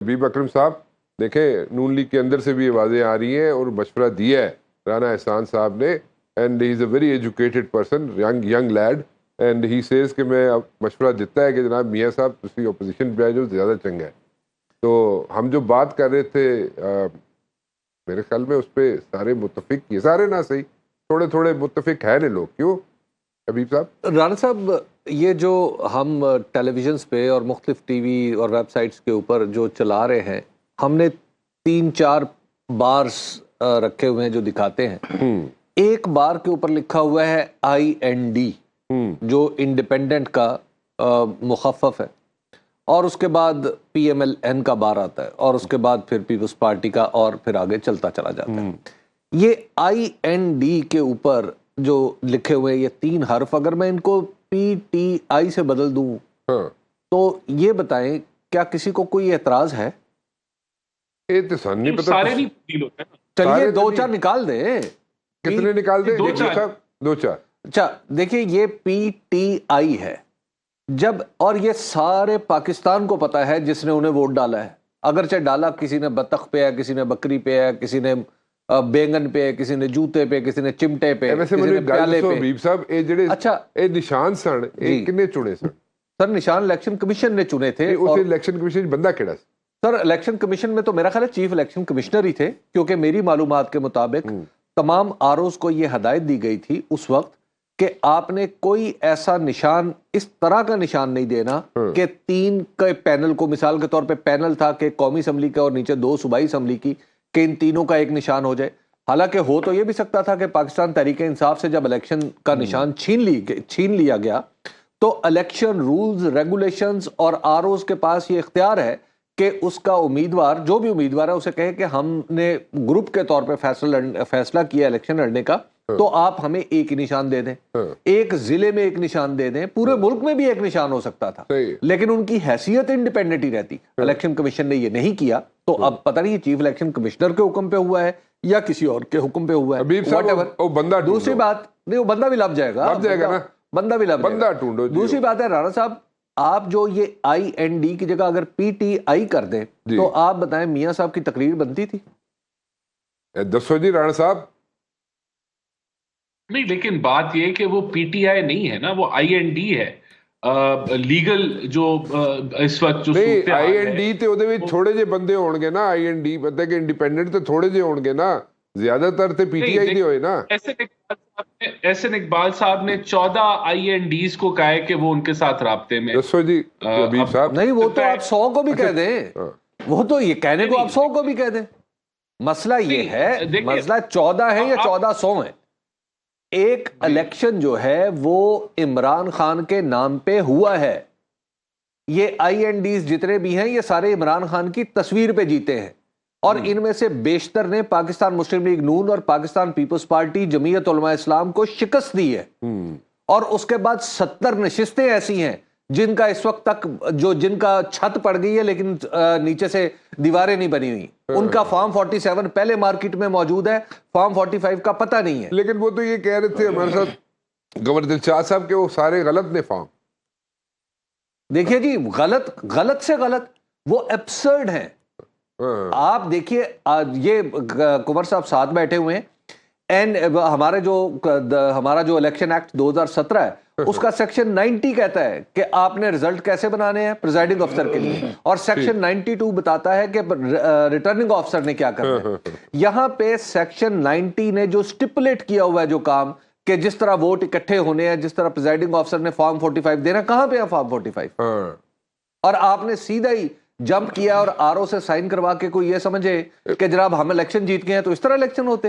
हबीब अकरम साहब देखें, नून लीग के अंदर से भी आवाज़ें आ रही हैं और मशवरा दिया है राना एहसान साहब ने, and he is a very educated person, young lead, and he says कि मैं मशवरा देता है कि जनाब मियाँ साहब तुसी ओपोजिशन पे आ जाओ, ज़्यादा चंगा है। तो हम जो बात कर रहे थे मेरे ख्याल में उस पर सारे मुतफिक, ये सारे ना सही, थोड़े थोड़े मुतफिक है ने लोग, क्यों हबीब साहब? राना साहब, ये जो हम टेलीविजन्स पे और मुख्तलिफ टीवी और वेबसाइट्स के ऊपर जो चला रहे हैं, हमने 3-4 बार्स रखे हुए हैं जो दिखाते हैं। एक बार के ऊपर लिखा हुआ है IND, जो इंडिपेंडेंट का मुखफ़फ़ है, और उसके बाद PMLN का बार आता है, और उसके बाद फिर पीपल्स पार्टी का, और फिर आगे चलता चला जाता है। ये IND के ऊपर जो लिखे हुए ये 3 हर्फ, अगर मैं इनको PTI से बदल दूं, तो ये बताएं क्या किसी को कोई एतराज है? नहीं पता, सारे नहीं फील होते हैं। चलिए 2-4 निकाल दें। कितने निकाल दें? 2-4। 2-4। अच्छा देखिए, ये PTI है जब, और ये सारे पाकिस्तान को पता है जिसने उन्हें वोट डाला है, अगरचे डाला किसी ने बतख पे है, किसी ने बकरी पे है, किसी ने बैंगन पे, किसी ने जूते पे, किसी ने चिमटे पे, किसी ने प्याले पे। हबीब साहब ये जेड़े अच्छा ये निशान सन, ये किन्ने चुने सन? सर निशान इलेक्शन कमीशन ने चुने थे। उस इलेक्शन कमीशन बंदा केड़ा? सर इलेक्शन कमीशन में तो मेरा ख्याल है चीफ इलेक्शन कमिश्नर ही थे, क्योंकि मेरी मालूमात के मुताबिक तमाम आरओज को ये हदायत दी गई थी उस वक्त कि आपने कोई ऐसा निशान, इस तरह का निशान नहीं देना कि 3 के पैनल को, मिसाल के तौर पे पैनल था कि कौमी असम्बली का और नीचे 2 सूबाई असम्बली की, कि इन तीनों का एक निशान हो जाए। हालांकि हो तो ये भी सकता था कि पाकिस्तान तहरीक इंसाफ से जब इलेक्शन का निशान छीन लिया गया, तो इलेक्शन रूल्स रेगुलेशंस और आरओज के पास ये इख्तियार है कि उसका उम्मीदवार, जो भी उम्मीदवार है, उसे कहे कि हमने ग्रुप के तौर पे फैसला किया इलेक्शन लड़ने का, तो आप हमें एक ही निशान दे दें, एक जिले में एक निशान दे दें, पूरे मुल्क में भी एक निशान हो सकता था, लेकिन उनकी हैसियत इंडिपेंडेंट ही रहती। इलेक्शन कमीशन ने ये नहीं किया, तो अब पता नहीं चीफ इलेक्शन कमिश्नर के हुक्म पे हुआ है या किसी और के हुक्म पे हुआ है। बंदा दूसरी बात नहीं, वो बंदा भी लग जाएगा ना, बंदा भी लग जाएगा। ढूंढो। दूसरी बात है राणा साहब, आप जो ये IND की जगह अगर PTI कर दें, तो आप बताएं मियां साहब की तकरीर बनती थी? दसो जी राणा साहब। नहीं, लेकिन बात ये कि वो PTI नहीं है ना, वो IND है। लीगल जो इस वक्त जो IND ते ओदे विच थोड़े जे बंदे होणगे ना, IND पता कि इंडिपेंडेंट ते थोड़े जे होणगे ना, ज्यादातर ते PTI दे होए ना। एहसन इकबाल साहब ने 14 INDs को कहा है कि वो उनके साथ राब्ते में। दसो जी हबीब साहब। नहीं, वो तो आप 100 को भी कह दें, वो तो ये कहने को आप 100 को भी कह दें। मसला ये है, मसला 14 है या 1400 है। एक इलेक्शन जो है वो इमरान खान के नाम पे हुआ है। ये INDs जितने भी हैं ये सारे इमरान खान की तस्वीर पे जीते हैं, और इनमें से बेशतर ने पाकिस्तान मुस्लिम लीग नून और पाकिस्तान पीपल्स पार्टी जमीयत उलमा इस्लाम को शिकस्त दी है। और उसके बाद 70 नशिस्तें ऐसी हैं जिनका इस वक्त तक, जो जिनका छत पड़ गई है लेकिन नीचे से दीवारें नहीं बनी हुई, उनका फॉर्म 47 पहले मार्केट में मौजूद है, फॉर्म 45 का पता नहीं है। लेकिन वो तो ये कह रहे थे हमारे साथ गवर्नर दिलशाद साहब के वो सारे गलत ने फॉर्म। देखिए जी, गलत से गलत, वो एब्सर्ड है। आप देखिए, ये कुंवर साहब साथ बैठे हुए हैं, एंड हमारा जो इलेक्शन एक्ट 2017 है, उसका सेक्शन 90 कहता है कि आपने रिजल्ट कैसे बनाने हैं प्रिजाइडिंग अफसर के लिए, और सेक्शन 92 बताता है कि रिटर्निंग ऑफिसर ने क्या करना है। यहां पे सेक्शन 90 ने जो स्टिपुलेट किया हुआ है जो काम, कि जिस तरह वोट इकट्ठे होने हैं, जिस तरह प्रिजाइडिंग ऑफिसर ने फॉर्म 45 देना, कहां पे है फॉर्म 45? और आपने सीधा ही जंप किया और RO से साइन करवा के कोई ये समझे कि जनाब हम इलेक्शन जीत गए हैं तो इस तरह इलेक्शन होते हैं।